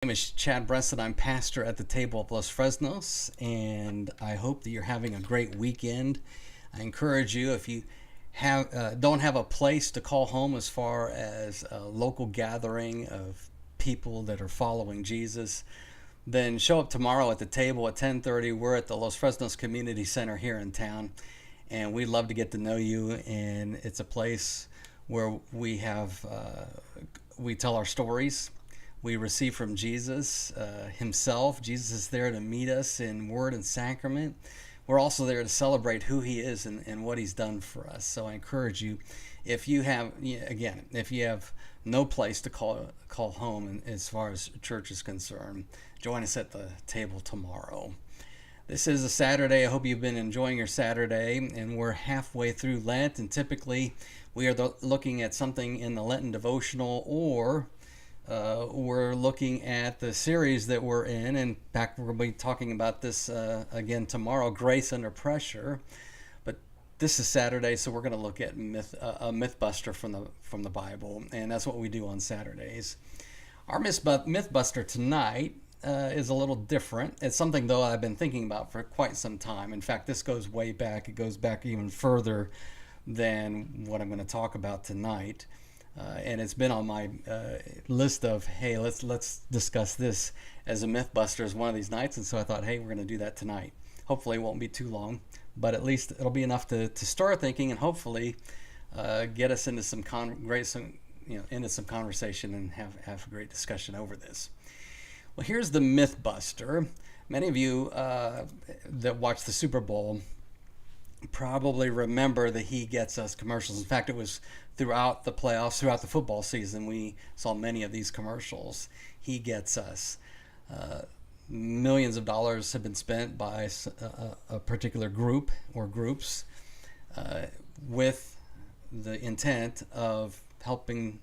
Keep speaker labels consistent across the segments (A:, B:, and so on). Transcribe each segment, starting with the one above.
A: My name is Chad Bresson. I'm pastor at the Table of Los Fresnos, and I hope that you're having a great weekend. I encourage you, if you don't have a place to call home as far as a local gathering of people that are following Jesus, then show up tomorrow at the table at 10:30. We're at the Los Fresnos Community Center here in town, and we'd love to get to know you. And it's a place where we tell our stories. We receive from Jesus himself. Jesus is there to meet us in word and sacrament. We're also there to celebrate who he is and what he's done for us. So I encourage you, if you have, again, if you have no place to call home as far as church is concerned, join us at the table tomorrow. This is a Saturday. I hope you've been enjoying your Saturday, and we're halfway through Lent, and typically we are looking at something in the Lenten devotional, or we're looking at the series that we're in. In fact, we're going to be talking about this again tomorrow, Grace Under Pressure. But this is Saturday, so we're going to look at a Mythbuster from the Bible, and that's what we do on Saturdays. Our Mythbuster tonight is a little different. It's something, though, I've been thinking about for quite some time. In fact, this goes way back. It goes back even further than what I'm going to talk about tonight. And it's been on my list of, hey, let's discuss this as a Mythbusters one of these nights. And so I thought, hey, we're going to do that tonight. Hopefully it won't be too long, but at least it'll be enough to start thinking, and hopefully get us into some into some conversation and have a great discussion over this. Well, here's the Mythbuster. Many of you that watch the Super Bowl probably remember the He Gets Us commercials. In fact, it was throughout the playoffs, throughout the football season, we saw many of these commercials. He Gets Us. Millions of dollars have been spent by a particular group or groups with the intent of helping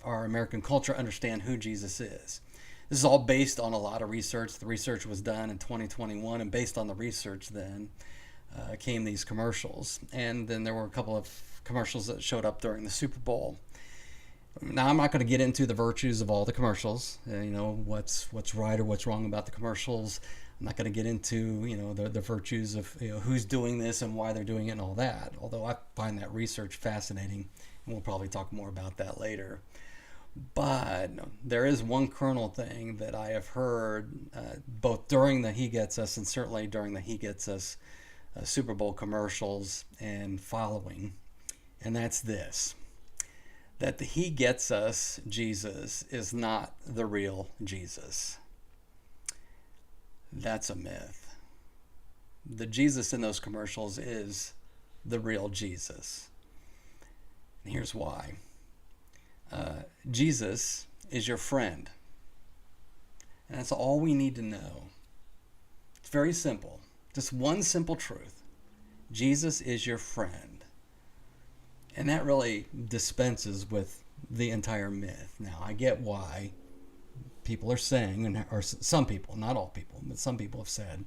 A: our American culture understand who Jesus is. This is all based on a lot of research. The research was done in 2021, and based on the research then came these commercials. And then there were a couple of commercials that showed up during the Super Bowl. Now, I'm not going to get into the virtues of all the commercials, what's right or what's wrong about the commercials. I'm not going to get into, the virtues of, who's doing this and why they're doing it and all that, although I find that research fascinating, and we'll probably talk more about that later. But there is one kernel thing that I have heard both during the He Gets Us and certainly during the He Gets Us Super Bowl commercials and following, and that's this: that the He Gets Us Jesus is not the real Jesus. That's a myth. The Jesus in those commercials is the real Jesus. And here's why. Jesus is your friend. And that's all we need to know. It's very simple. Just one simple truth. Jesus is your friend. And that really dispenses with the entire myth. Now, I get why people are saying, or some people, not all people, but some people have said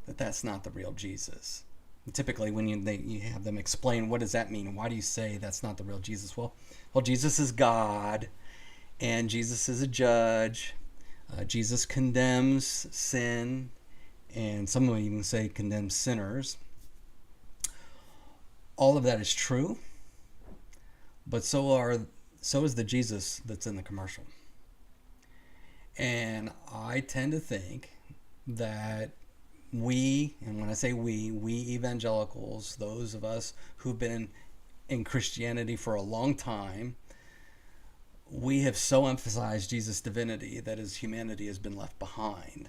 A: that that's not the real Jesus. And typically, when you have them explain, what does that mean? Why do you say that's not the real Jesus? Well, Jesus is God, and Jesus is a judge. Jesus condemns sin, and some will even say condemns sinners. All of that is true, but so is the Jesus that's in the commercial. And I tend to think that and when I say we evangelicals, those of us who've been in Christianity for a long time, we have so emphasized Jesus' divinity that his humanity has been left behind.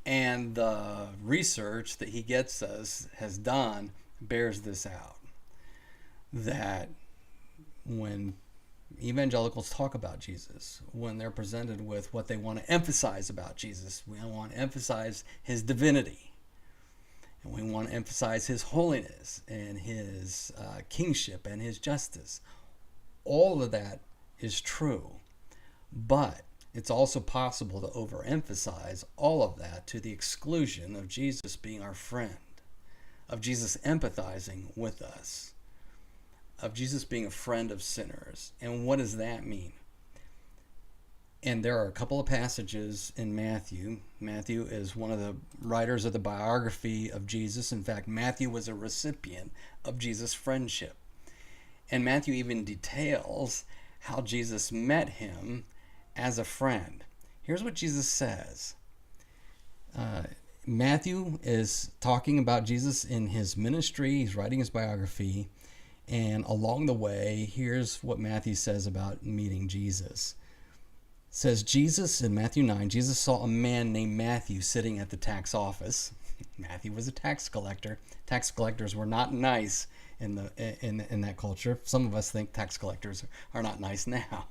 A: And the research that He Gets Us has done bears this out. That when evangelicals talk about Jesus, when they're presented with what they want to emphasize about Jesus, we want to emphasize his divinity. And we want to emphasize his holiness and his kingship and his justice. All of that is true. But it's also possible to overemphasize all of that to the exclusion of Jesus being our friend, of Jesus empathizing with us, of Jesus being a friend of sinners. And what does that mean? And there are a couple of passages in Matthew. Matthew is one of the writers of the biography of Jesus. In fact, Matthew was a recipient of Jesus' friendship. And Matthew even details how Jesus met him as a friend. Here's what Jesus says. Matthew is talking about Jesus in his ministry. He's writing his biography. And along the way, here's what Matthew says about meeting Jesus. It says, Jesus, in Matthew 9, Jesus saw a man named Matthew sitting at the tax office. Matthew was a tax collector. Tax collectors were not nice in that culture. Some of us think tax collectors are not nice now,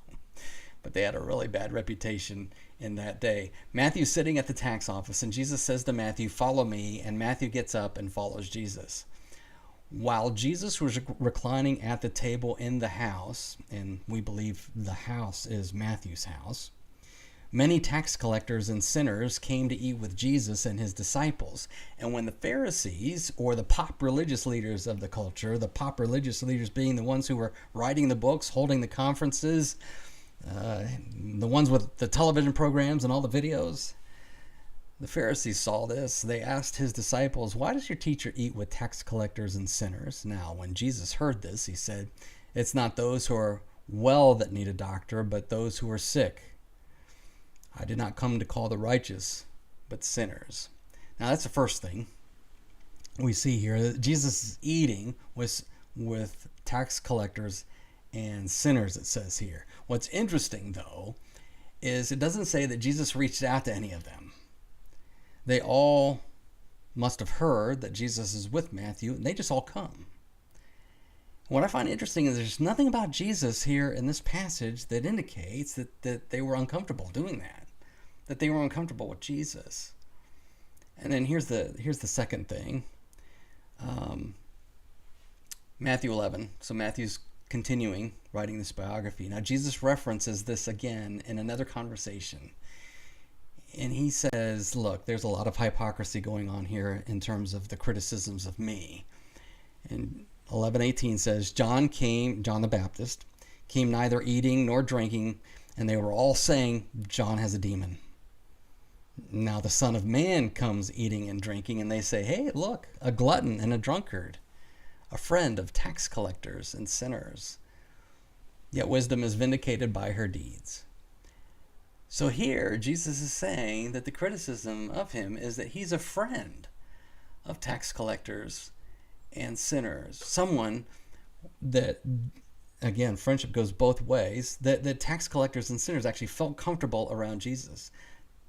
A: but they had a really bad reputation in that day. Matthew's sitting at the tax office, and Jesus says to Matthew, "Follow me," and Matthew gets up and follows Jesus. While Jesus was reclining at the table in the house, and we believe the house is Matthew's house, many tax collectors and sinners came to eat with Jesus and his disciples. And when the Pharisees, or the pop religious leaders of the culture, the pop religious leaders being the ones who were writing the books, holding the conferences, the ones with the television programs and all the videos, the Pharisees saw this. They asked his disciples, "Why does your teacher eat with tax collectors and sinners?" Now, when Jesus heard this, he said, "It's not those who are well that need a doctor, but those who are sick. I did not come to call the righteous, but sinners." Now, that's the first thing we see here. Jesus is eating with tax collectors and sinners, it says here. What's interesting, though, is it doesn't say that Jesus reached out to any of them. They all must have heard that Jesus is with Matthew, and they just all come. What I find interesting is there's nothing about Jesus here in this passage that indicates that they were uncomfortable doing that they were uncomfortable with Jesus. And then here's the second thing. Matthew 11. So Matthew's continuing writing this biography. Now Jesus references this again in another conversation. And he says, look, there's a lot of hypocrisy going on here in terms of the criticisms of me. And 11:18 says, John the Baptist, came neither eating nor drinking, and they were all saying, John has a demon. Now the Son of Man comes eating and drinking, and they say, hey, look, a glutton and a drunkard, a friend of tax collectors and sinners. Yet wisdom is vindicated by her deeds. So here, Jesus is saying that the criticism of him is that he's a friend of tax collectors and sinners. Someone that, again, friendship goes both ways, that tax collectors and sinners actually felt comfortable around Jesus.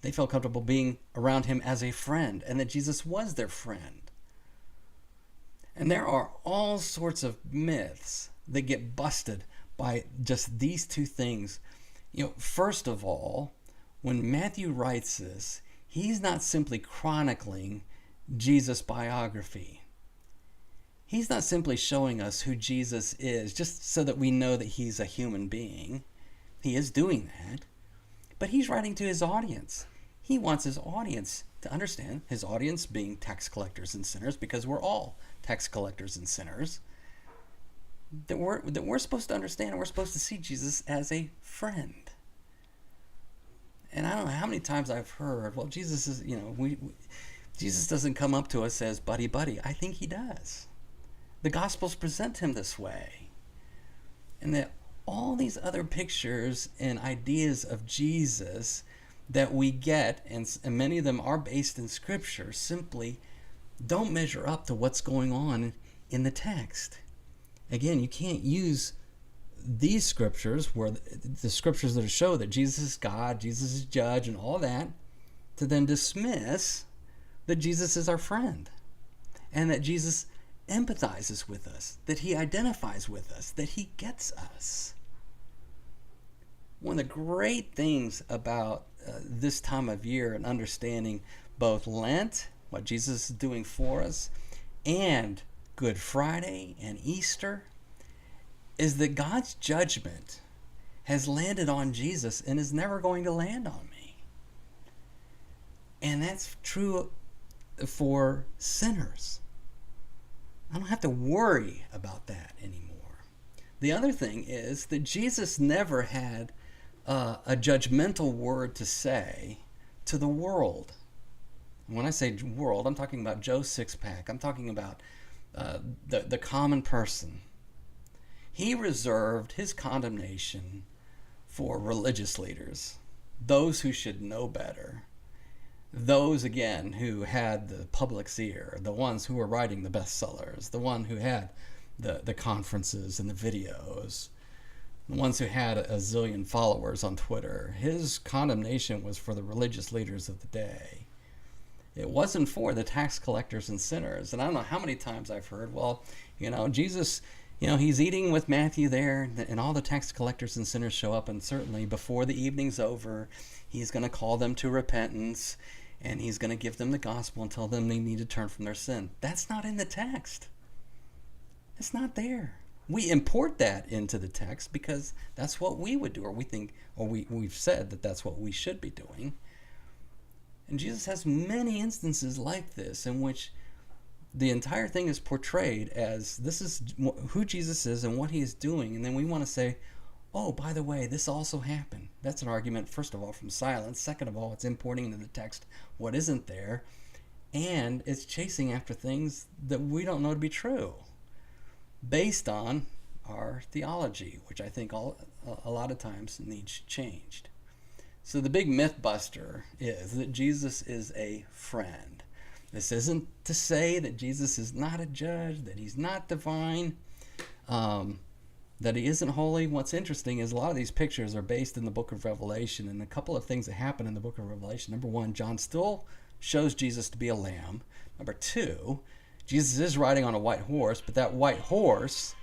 A: They felt comfortable being around him as a friend, and that Jesus was their friend. And there are all sorts of myths that get busted by just these two things. First of all, when Matthew writes this, he's not simply chronicling Jesus' biography. He's not simply showing us who Jesus is just so that we know that he's a human being. He is doing that. But he's writing to his audience. He wants his audience to understand, his audience being tax collectors and sinners, because we're all tax collectors and sinners, that we're supposed to understand, and we're supposed to see Jesus as a friend. And I don't know how many times I've heard, well, Jesus is, Jesus doesn't come up to us as buddy buddy. I think he does. The Gospels present him this way. And that all these other pictures and ideas of Jesus that we get, and many of them are based in Scripture, simply don't measure up to what's going on in the text. Again, you can't use these scriptures, where the scriptures that show that Jesus is God, Jesus is judge, and all that, to then dismiss that Jesus is our friend, and that Jesus empathizes with us, that he identifies with us, that he gets us. One of the great things about this time of year and understanding both Lent, what Jesus is doing for us, and Good Friday and Easter, is that God's judgment has landed on Jesus and is never going to land on me. And that's true for sinners. I don't have to worry about that anymore. The other thing is that Jesus never had a judgmental word to say to the world. And when I say world, I'm talking about Joe Sixpack. I'm talking about the common person. He reserved his condemnation for religious leaders, those who should know better, those again who had the public's ear, the ones who were writing the bestsellers, the one who had the conferences and the videos, the ones who had a zillion followers on Twitter. His condemnation was for the religious leaders of the day. It wasn't for the tax collectors and sinners. And I don't know how many times I've heard, well, Jesus, he's eating with Matthew there, and all the tax collectors and sinners show up, and certainly before the evening's over, he's going to call them to repentance, and he's going to give them the gospel and tell them they need to turn from their sin. That's not in the text. It's not there. We import that into the text because that's what we would do, or we think, or we've said that that's what we should be doing. And Jesus has many instances like this in which the entire thing is portrayed as this is who Jesus is and what he is doing. And then we want to say, oh, by the way, this also happened. That's an argument, first of all, from silence. Second of all, it's importing into the text what isn't there. And it's chasing after things that we don't know to be true based on our theology, which I think a lot of times needs changed. So the big myth buster is that Jesus is a friend. This isn't to say that Jesus is not a judge, that he's not divine, that he isn't holy. What's interesting is a lot of these pictures are based in the book of Revelation, and a couple of things that happen in the book of Revelation. Number one, John still shows Jesus to be a lamb. Number two, Jesus is riding on a white horse, but that white horse,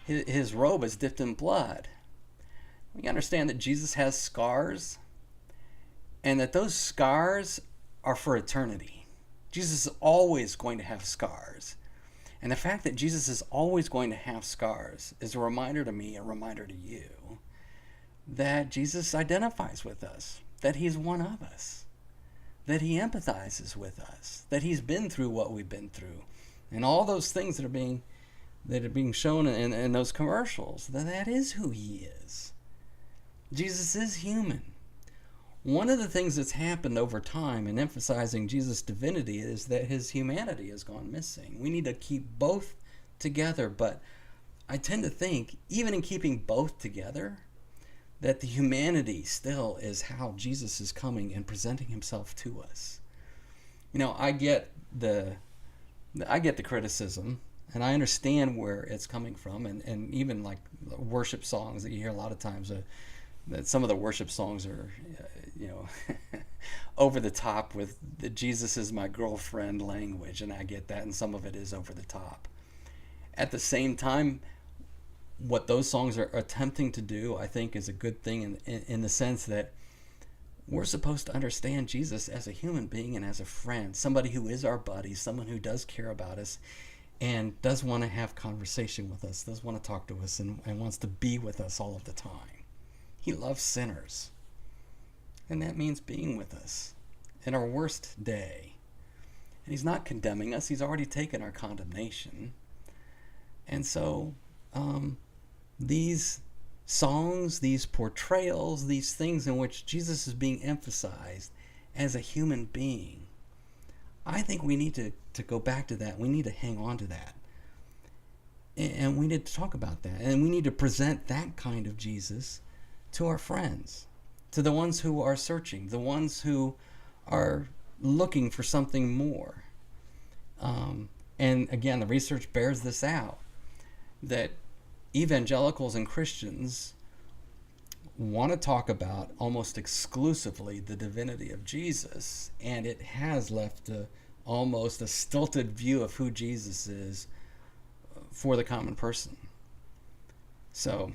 A: his robe is dipped in blood. We understand that Jesus has scars, and that those scars are for eternity. Jesus is always going to have scars. And the fact that Jesus is always going to have scars is a reminder to me, a reminder to you, that Jesus identifies with us, that he's one of us, that he empathizes with us, that he's been through what we've been through, and all those things that are being shown in those commercials, that is who he is. Jesus is human. One of the things that's happened over time in emphasizing Jesus' divinity is that his humanity has gone missing. We need to keep both together, but I tend to think, even in keeping both together, that the humanity still is how Jesus is coming and presenting himself to us. I get the criticism, and I understand where it's coming from, and even like worship songs that you hear a lot of times, that some of the worship songs are, over the top with the Jesus is my girlfriend language, and I get that, and some of it is over the top. At the same time, what those songs are attempting to do, I think, is a good thing in the sense that we're supposed to understand Jesus as a human being and as a friend, somebody who is our buddy, someone who does care about us and does want to have conversation with us, does want to talk to us, and wants to be with us all of the time. He loves sinners, and that means being with us in our worst day. And he's not condemning us. He's already taken our condemnation. And so these songs, these portrayals, these things in which Jesus is being emphasized as a human being, I think we need to go back to that. We need to hang on to that. And we need to talk about that. And we need to present that kind of Jesus to our friends, to the ones who are searching, the ones who are looking for something more. And again, the research bears this out, that evangelicals and Christians want to talk about almost exclusively the divinity of Jesus, and it has left almost a stilted view of who Jesus is for the common person. So,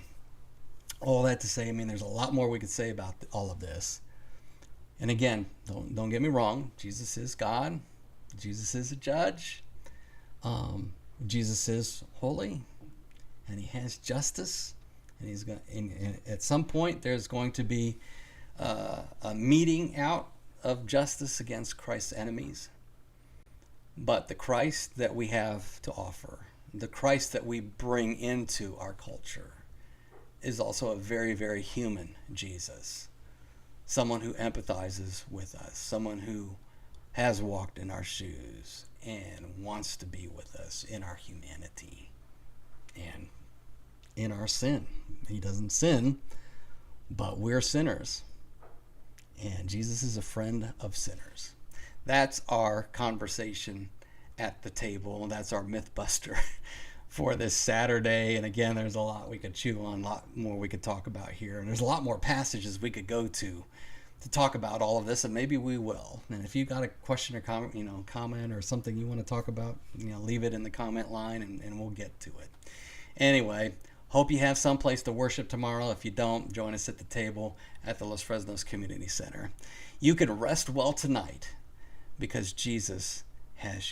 A: all that to say, there's a lot more we could say about all of this. And again, don't get me wrong, Jesus is God. Jesus is a judge. Jesus is holy, and he has justice. And he's going. And at some point, there's going to be a meeting out of justice against Christ's enemies. But the Christ that we have to offer, the Christ that we bring into our culture, is also a very, very human Jesus. Someone who empathizes with us, someone who has walked in our shoes and wants to be with us in our humanity and in our sin. He doesn't sin, but we're sinners. And Jesus is a friend of sinners. That's our conversation at the table. That's our Mythbuster for this Saturday. And again, there's a lot we could chew on, a lot more we could talk about here. And there's a lot more passages we could go to talk about all of this, and maybe we will. And if you got a question or comment or something you want to talk about, leave it in the comment line and we'll get to it. Anyway, hope you have some place to worship tomorrow. If you don't, join us at the table at the Los Fresnos Community Center. You can rest well tonight because Jesus has